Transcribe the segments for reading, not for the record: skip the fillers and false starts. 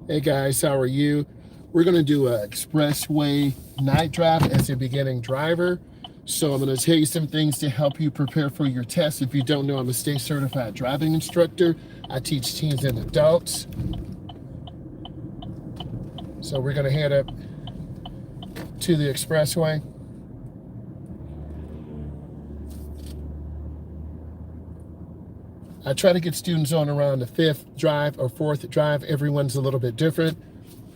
Hey guys, how are you? We're going to do an expressway night drive as a beginning driver. So I'm going to tell you some things to help you prepare for your test. If you don't know, I'm a state certified driving instructor. I teach teens and adults. So we're going to head up to the expressway. I try to get students on around the fifth drive or fourth drive. Everyone's a little bit different.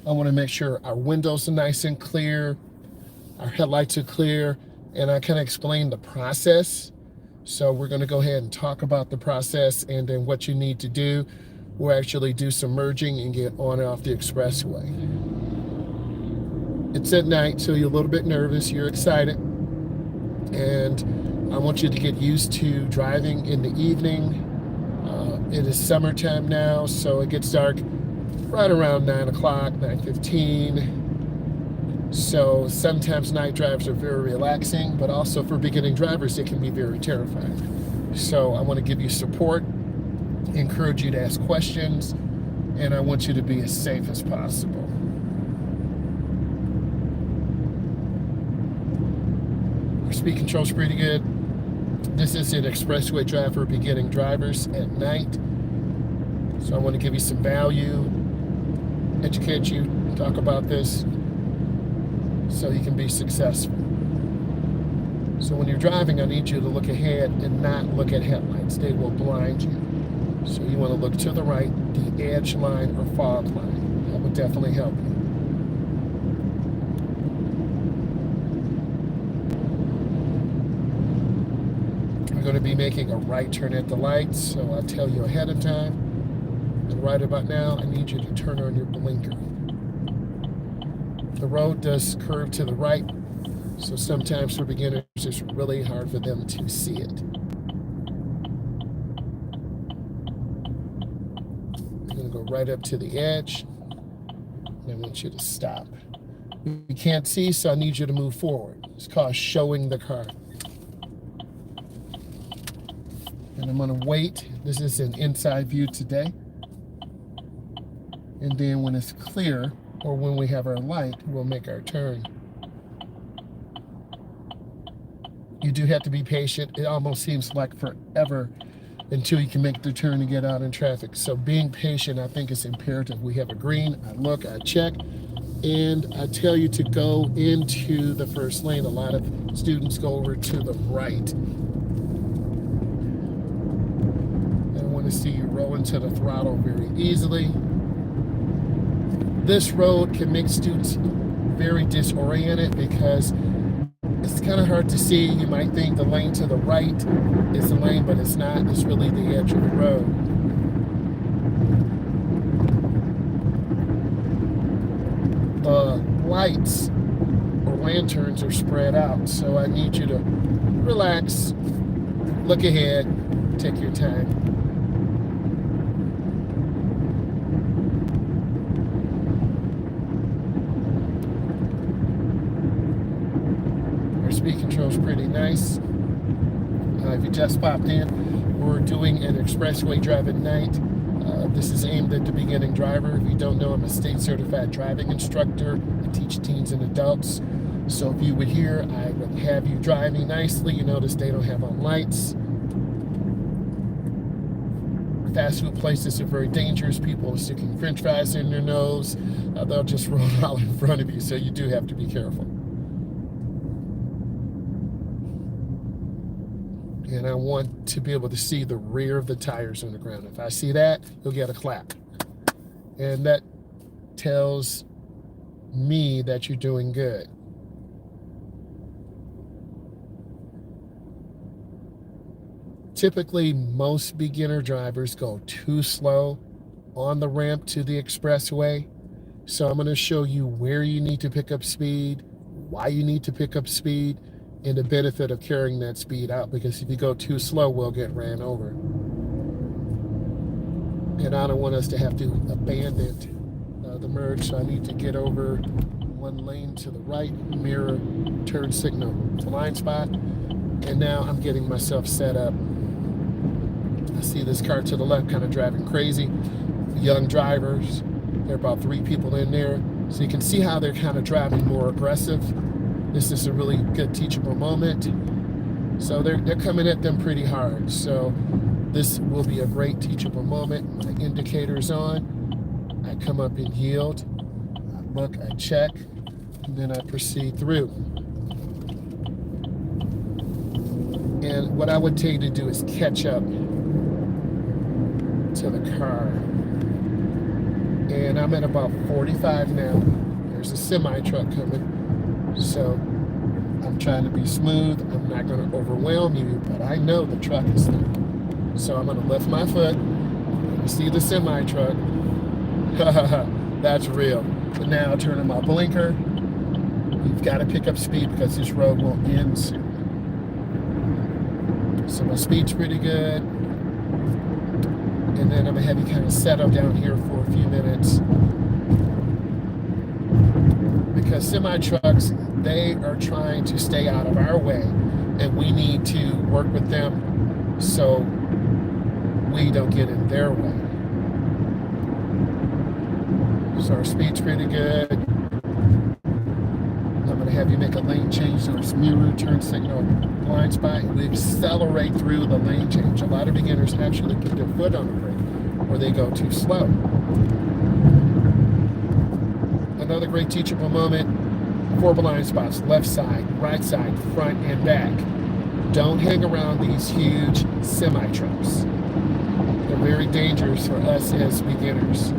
I want to make sure our windows are nice and clear, our headlights are clear, and I kind of explain the process. So we're going to go ahead and talk about the process and then what you need to do. We'll actually do some merging and get on and off the expressway. It's at night, so you're a little bit nervous, you're excited, and I want you to get used to driving in the evening. It is summertime now, so it gets dark right around 9 o'clock, 9:15. So sometimes night drives are very relaxing, but also for beginning drivers, it can be very terrifying. So I want to give you support, encourage you to ask questions, and I want you to be as safe as possible. Our speed control's pretty good. This is an expressway drive for beginning drivers at night. So I want to give you some value, educate you, talk about this so you can be successful. So when you're driving, I need you to look ahead and not look at headlights. They will blind you. So you want to look to the right, the edge line or fog line. That would definitely help you. We're going to be making a right turn at the lights, so I'll tell you ahead of time. And right about now, I need you to turn on your blinker. The road does curve to the right, so sometimes for beginners, it's really hard for them to see it. I'm going to go right up to the edge, and I want you to stop. You can't see, so I need you to move forward. It's called showing the car. And I'm going to wait. This is an inside view today. And then when it's clear, or when we have our light, we'll make our turn. You do have to be patient. It almost seems like forever until you can make the turn and get out in traffic. So being patient, I think, is imperative. We have a green, I look, I check, and I tell you to go into the first lane. A lot of students go over to the right. I want to see you roll into the throttle very easily. This road can make students very disoriented because it's kind of hard to see. You might think the lane to the right is the lane, but it's not. It's really the edge of the road. The lights or lanterns are spread out, so I need you to relax, look ahead, take your time. Speed control is pretty nice. If you just popped in, we're doing an expressway drive at night. This is aimed at the beginning driver. If you don't know, I'm a state certified driving instructor. I teach teens and adults. So if you would hear, I would have you driving nicely. You notice they don't have on lights. Fast food places are very dangerous. People are sticking french fries in their nose. They'll just roll out in front of you, so you do have to be careful. And I want to be able to see the rear of the tires on the ground. If I see that, you'll get a clap. And that tells me that you're doing good. Typically, most beginner drivers go too slow on the ramp to the expressway. So I'm going to show you where you need to pick up speed, why you need to pick up speed, and the benefit of carrying that speed out, because if you go too slow, we'll get ran over. And I don't want us to have to abandon the merge, so I need to get over one lane to the right, mirror, turn signal to line spot, and now I'm getting myself set up. I see this car to the left kind of driving crazy. Young drivers, There are about 3 people in there. So you can see how they're kind of driving more aggressive. This is a really good teachable moment. So they're coming at them pretty hard. So this will be a great teachable moment. My indicator's on. I come up and yield. I look, I check, and then I proceed through. And what I would tell you to do is catch up to the car. And I'm at about 45 now. There's a semi-truck coming. So I'm trying to be smooth. I'm not going to overwhelm you, but I know the truck is there. So I'm going to lift my foot. You see the semi-truck. That's real. But now turning my blinker. You've got to pick up speed because this road will end soon. So my speed's pretty good. And then I'm going to have you kind of settle down here for a few minutes. Because semi-trucks, they are trying to stay out of our way. And we need to work with them so we don't get in their way. So our speed's pretty good. I'm going to have you make a lane change. So it's mirror, turn signal, blind spot. We accelerate through the lane change. A lot of beginners actually put their foot on the brake or they go too slow. Another great teachable moment. 4 blind spots, left side, right side, front and back. Don't hang around these huge semi-trucks. They're very dangerous for us as beginners.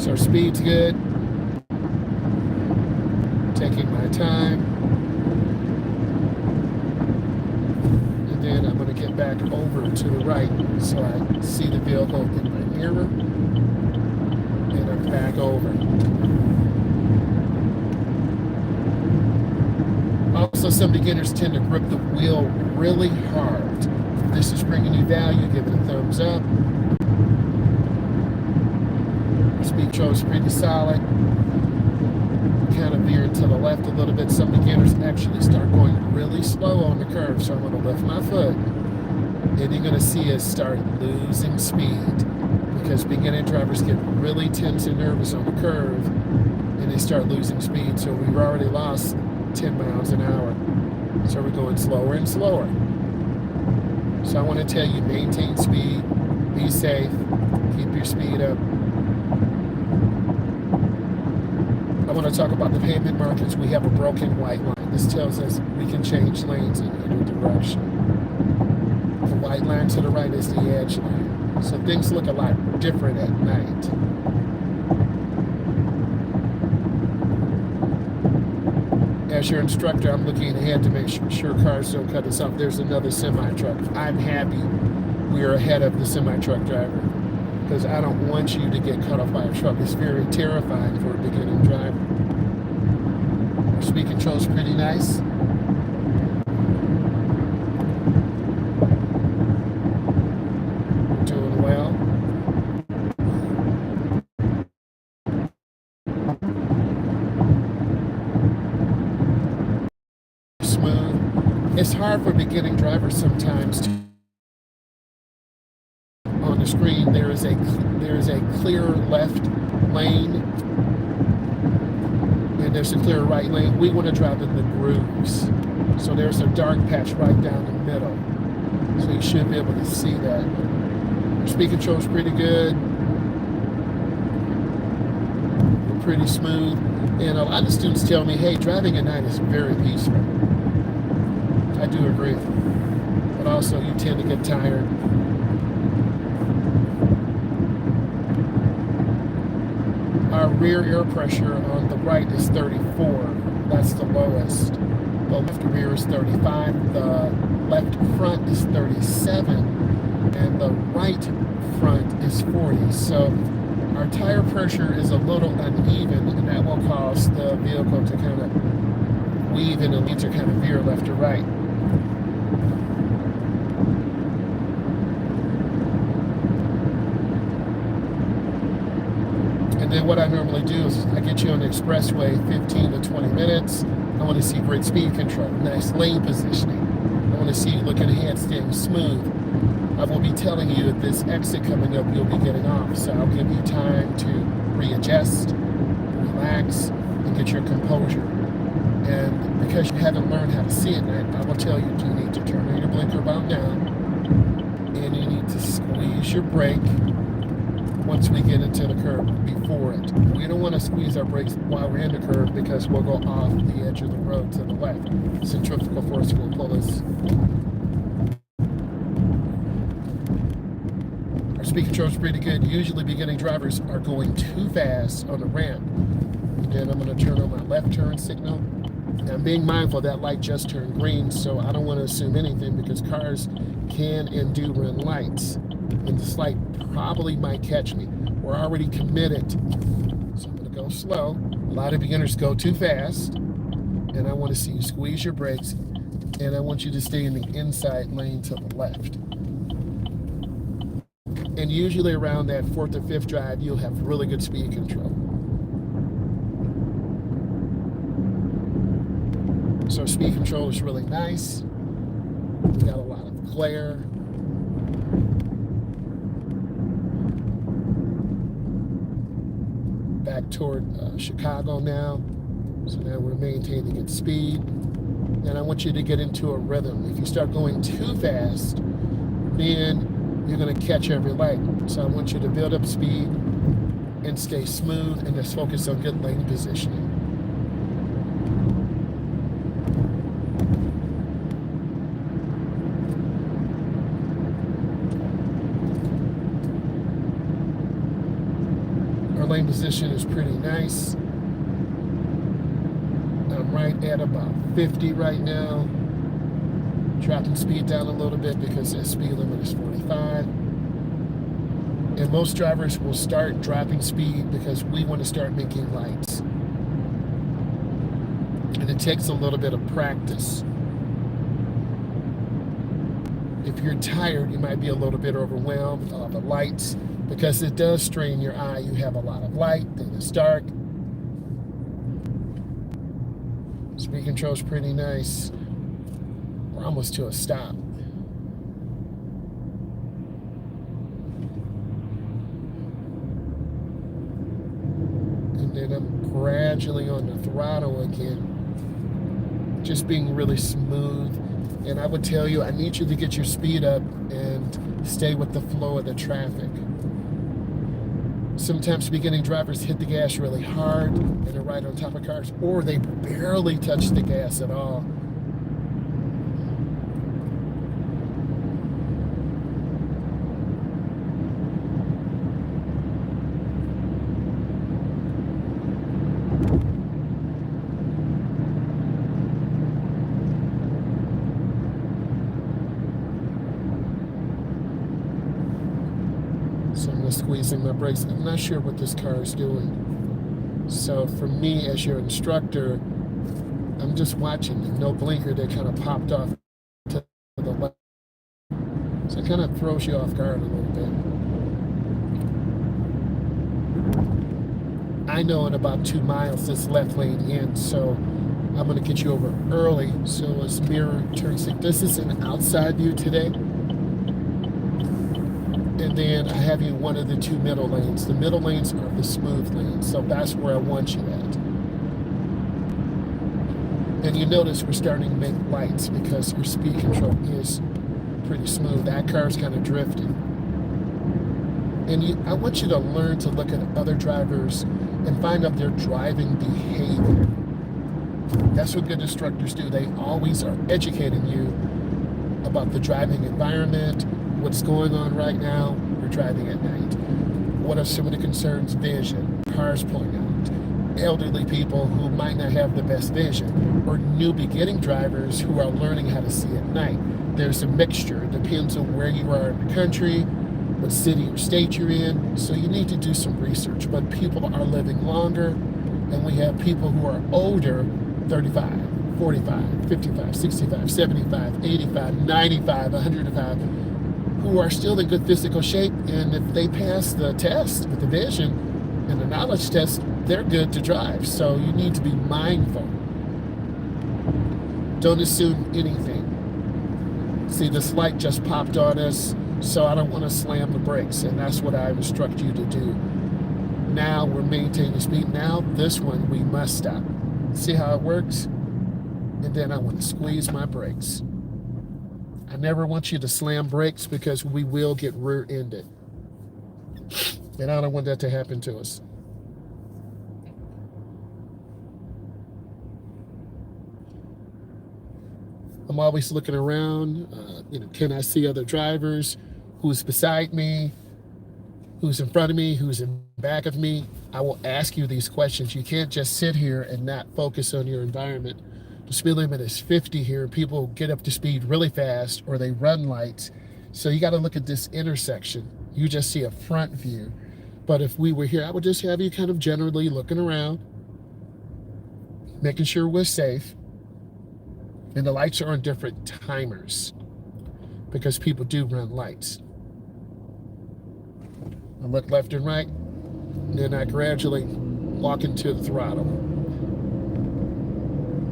So our speed's good. Taking my time. And then I'm going to get back over to the right so I see the vehicle in my mirror. And I'm back over. Also, some beginners tend to grip the wheel really hard. If this is bringing you value, give it a thumbs up. Speed control is pretty solid. Kind of veering to the left a little bit. Some beginners actually start going really slow on the curve. So I'm going to lift my foot. And you're going to see us start losing speed. Because beginning drivers get really tense and nervous on the curve. And they start losing speed. So we've already lost 10 miles an hour. So we're going slower and slower. So I want to tell you, maintain speed, be safe, keep your speed up. I want to talk about the pavement markings. We have a broken white line. This tells us we can change lanes in either direction. The white line to the right is the edge line. So things look a lot different at night. As your instructor, I'm looking ahead to make sure cars don't cut us off. There's another semi-truck. I'm happy we're ahead of the semi-truck driver because I don't want you to get cut off by a truck. It's very terrifying for a beginning driver. Our speed control's pretty nice. Doing well. It's hard for beginning drivers sometimes to, on the screen there is a clear left lane and there's a clear right lane. We want to drive in the grooves. So there's a dark patch right down the middle. So you should be able to see that. Your speed control is pretty good. We're pretty smooth. And a lot of students tell me, hey, driving at night is very peaceful. I do agree, but also you tend to get tired. Our rear air pressure on the right is 34. That's the lowest. The left rear is 35. The left front is 37. And the right front is 40. So our tire pressure is a little uneven, and that will cause the vehicle to kind of weave in and need to kind of veer left or right. And then what I normally do is I get you on the expressway 15 to 20 minutes. I want to see great speed control, nice lane positioning. I want to see you looking ahead, staying smooth. I will be telling you at this exit coming up, you'll be getting off. So I'll give you time to readjust, relax, and get your composure. And because you haven't learned how to see at night, I will tell you, you need to turn on your blinker about now, and you need to squeeze your brake once we get into the curve before it. We don't want to squeeze our brakes while we're in the curve because we'll go off the edge of the road to the left. Centrifugal force will pull us. Our speed control is pretty good. Usually beginning drivers are going too fast on the ramp. And then I'm going to turn on my left turn signal. And I'm being mindful that light just turned green, so I don't want to assume anything because cars can and do run lights. And this light probably might catch me. We're already committed. So I'm going to go slow. A lot of beginners go too fast. And I want to see you squeeze your brakes. And I want you to stay in the inside lane to the left. And usually around that fourth or fifth drive, you'll have really good speed control. So speed control is really nice. We got a lot of glare. Back toward Chicago now. So now we're maintaining its speed. And I want you to get into a rhythm. If you start going too fast, then you're going to catch every light. So I want you to build up speed and stay smooth and just focus on good lane positioning. Our lane position is pretty nice. I'm right at about 50 right now. Dropping speed down a little bit because the speed limit is 45. And most drivers will start dropping speed because we want to start making lights. And it takes a little bit of practice. If you're tired, you might be a little bit overwhelmed with the lights because it does strain your eye. You have a lot of light, then it's dark. Speed control is pretty nice. We're almost to a stop. And then I'm gradually on the throttle again, just being really smooth. And I would tell you, I need you to get your speed up and stay with the flow of the traffic. Sometimes beginning drivers hit the gas really hard and they're right on top of cars, or they barely touch the gas at all. So I'm just squeezing my brakes. I'm not sure what this car is doing. So for me, as your instructor, I'm just watching. No blinker, they kind of popped off to the left. So it kind of throws you off guard a little bit. I know in about 2 miles this left lane ends, so I'm going to get you over early. So let's mirror turn signal. This is an outside view today. And then I have you in one of the 2 middle lanes. The middle lanes are the smooth lanes, so that's where I want you at. And you notice we're starting to make lights because your speed control is pretty smooth. That car's kind of drifting. And I want you to learn to look at other drivers and find out their driving behavior. That's what good instructors do. They always are educating you about the driving environment, what's going on right now. We're driving at night. What are some of the concerns? Vision, cars pulling out, elderly people who might not have the best vision, or new beginning drivers who are learning how to see at night. There's a mixture. It depends on where you are in the country, what city or state you're in. So you need to do some research. But people are living longer, and we have people who are older, 35, 45, 55, 65, 75, 85, 95, 105, who are still in good physical shape, and if they pass the test with the vision and the knowledge test, they're good to drive. So you need to be mindful. Don't assume anything. See, this light just popped on us, so I don't want to slam the brakes, and that's what I instruct you to do. Now we're maintaining speed. Now this one we must stop. See how it works? And then I want to squeeze my brakes. I never want you to slam brakes because we will get rear-ended. And I don't want that to happen to us. I'm always looking around. Can I see other drivers? Who's beside me? Who's in front of me? Who's in back of me? I will ask you these questions. You can't just sit here and not focus on your environment. The speed limit is 50 here. People get up to speed really fast or they run lights. So you got to look at this intersection. You just see a front view. But if we were here, I would just have you kind of generally looking around, making sure we're safe. And the lights are on different timers because people do run lights. I look left and right, and then I gradually walk into the throttle.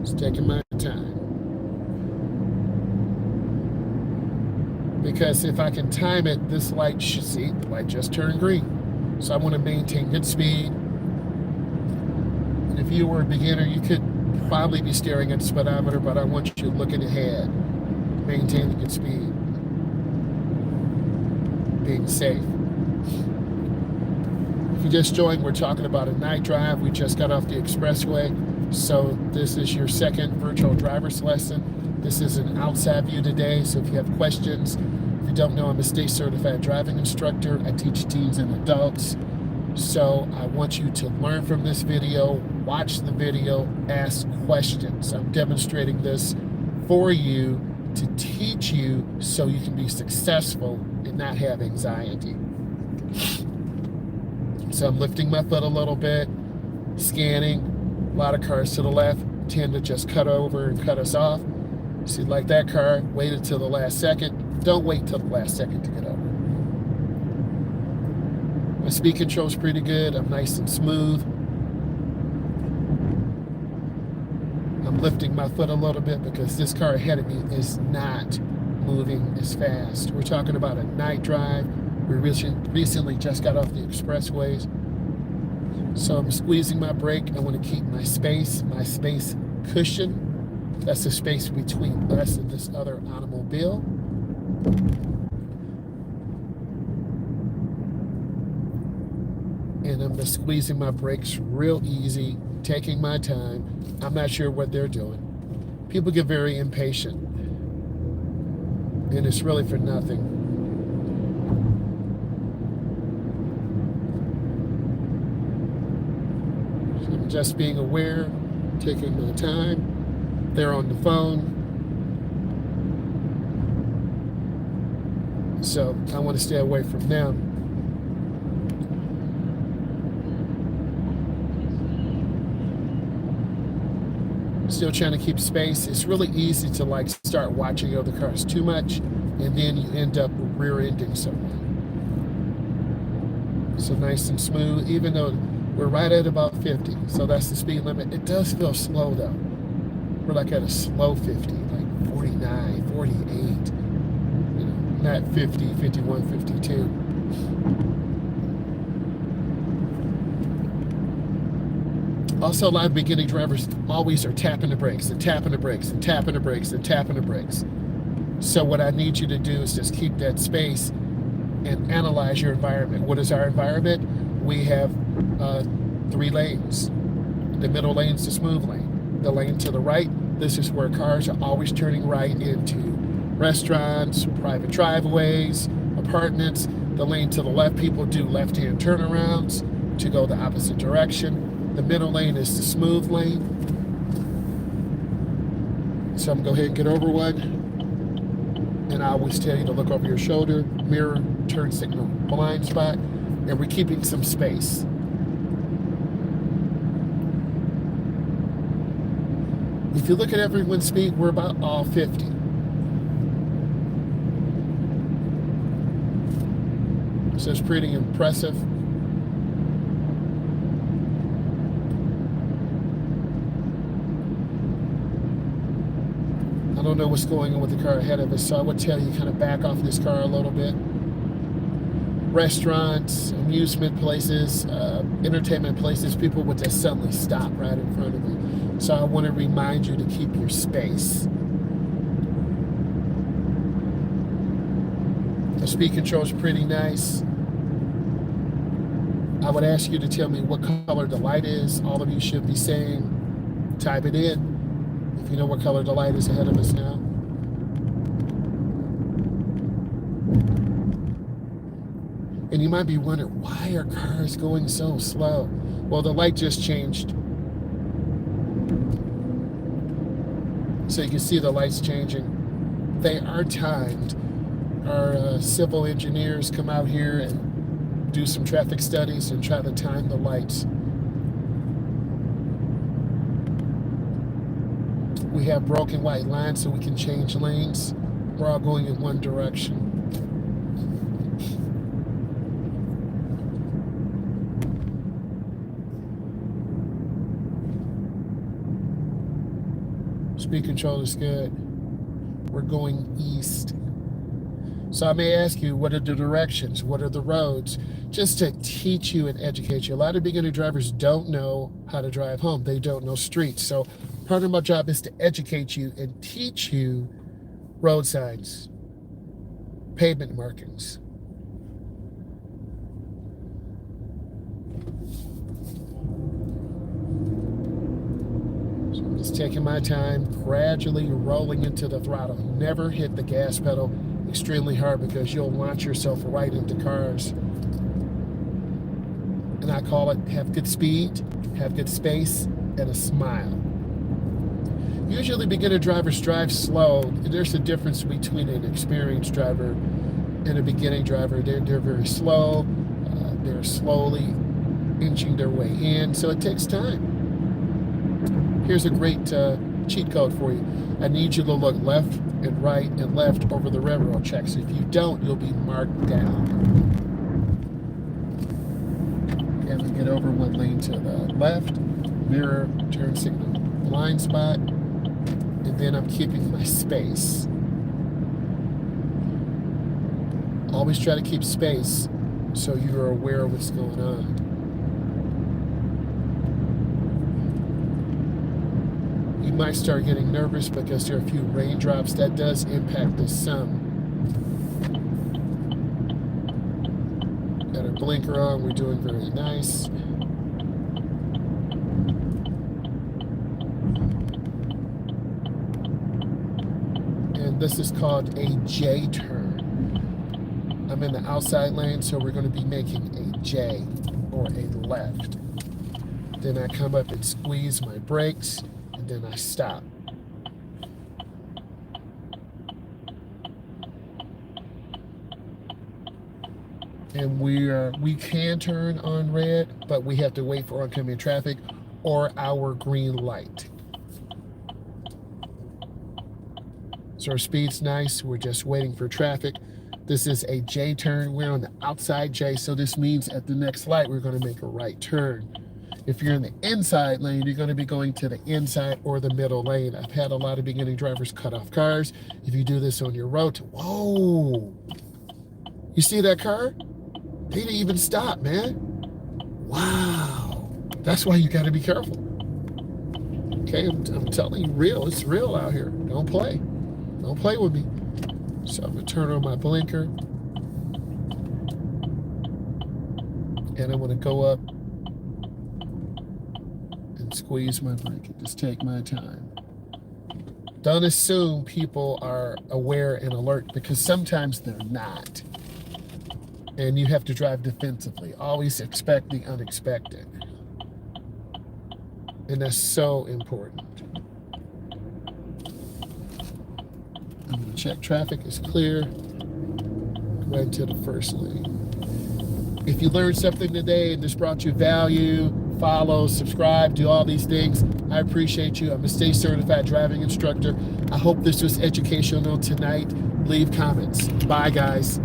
Just taking my time. Because if I can time it, this light should see, the light just turned green. So I want to maintain good speed. And if you were a beginner, you could probably be staring at the speedometer, but I want you looking ahead, maintaining good speed, being safe. If you just joined, we're talking about a night drive. We just got off the Expressway. So this is your second virtual driver's lesson. This is an outside view today. So if you have questions, if you don't know, I'm a state certified driving instructor. I teach teens and adults. So I want you to learn from this video, watch the video, ask questions. I'm demonstrating this for you to teach you so you can be successful and not have anxiety. So I'm lifting my foot a little bit, scanning. A lot of cars to the left tend to just cut over and cut us off. See, like that car, waited till the last second. Don't wait till the last second to get over. My speed control's pretty good. I'm nice and smooth. I'm lifting my foot a little bit because this car ahead of me is not moving as fast. We're talking about a night drive. We recently just got off the expressways. So I'm squeezing my brake. I want to keep my space cushion. That's the space between us and this other automobile. And I'm just squeezing my brakes real easy, taking my time. I'm not sure what they're doing. People get very impatient. And it's really for nothing. So I'm just being aware, taking my time. They're on the phone. So I want to stay away from them. Still trying to keep space. It's really easy to start watching other cars too much, and then you end up rear-ending someone. So nice and smooth, even though we're right at about 50. So that's the speed limit. It does feel slow though. We're like at a slow 50, like 49, 48, not 50, 51, 52. Also, a lot of beginning drivers always are tapping the brakes and tapping the brakes and tapping the brakes and tapping the brakes. So what I need you to do is just keep that space and analyze your environment. What is our environment? We have 3 lanes. The middle lane is the smooth lane. The lane to the right, this is where cars are always turning right into restaurants, private driveways, apartments. The lane to the left, people do left-hand turnarounds to go the opposite direction. The middle lane is the smooth lane. So I'm going to go ahead and get over one. And I always tell you to look over your shoulder, mirror, turn signal, blind spot, and we're keeping some space. If you look at everyone's speed, we're about all 50. So it's pretty impressive. I don't know what's going on with the car ahead of us, so I would tell you kind of back off this car a little bit. restaurants, amusement places, entertainment places, people would just suddenly stop right in front of you. So I want to remind you to keep your space. The speed control is pretty nice. I would ask you to tell me what color the light is. All of you should be saying, type it in if you know what color the light is ahead of us now. And you might be wondering, why are cars going so slow? Well, the light just changed. So you can see the lights changing. They are timed. Our civil engineers come out here and do some traffic studies and try to time the lights. We have broken white lines so we can change lanes. We're all going in one direction. Speed control is good. We're going east. So I may ask you, what are the directions? What are the roads? Just to teach you and educate you. A lot of beginner drivers don't know how to drive home. They don't know streets. So part of my job is to educate you and teach you road signs, pavement markings. So I'm just taking my time, gradually rolling into the throttle. Never hit the gas pedal extremely hard because you'll launch yourself right into cars. And I call it have good speed, have good space, and a smile. Usually beginner drivers drive slow. There's a difference between an experienced driver and a beginning driver. They're very slow. They're slowly inching their way in, so it takes time. Here's a great cheat code for you. I need you to look left and right and left over the railroad tracks. If you don't, you'll be marked down. And we get over one lane to the left, mirror, turn signal, blind spot, and then I'm keeping my space. Always try to keep space so you're aware of what's going on. You might start getting nervous because there are a few raindrops. That does impact the sun. Got our blinker on. We're doing very nice. And this is called a J turn. I'm in the outside lane, so we're going to be making a J or a left. Then I come up and squeeze my brakes. Then I stop. And we can turn on red, but we have to wait for oncoming traffic or our green light. So our speed's nice. We're just waiting for traffic. This is a J turn. We're on the outside J, so this means at the next light we're going to make a right turn. If you're in the inside lane, you're going to be going to the inside or the middle lane. I've had a lot of beginning drivers cut off cars. If you do this on your road, whoa! You see that car? They didn't even stop, man. Wow. That's why you got to be careful. Okay, I'm telling you, it's real out here. Don't play. Don't play with me. So I'm going to turn on my blinker. And I'm going to go up and squeeze my brake and just take my time. Don't assume people are aware and alert, because sometimes they're not. And you have to drive defensively. Always expect the unexpected. And that's so important. I'm going to check traffic is clear. Go into the first lane. If you learned something today and this brought you value, follow, subscribe, do all these things, I appreciate you. I'm a state certified driving instructor. I hope this was educational tonight. Leave comments. Bye, guys.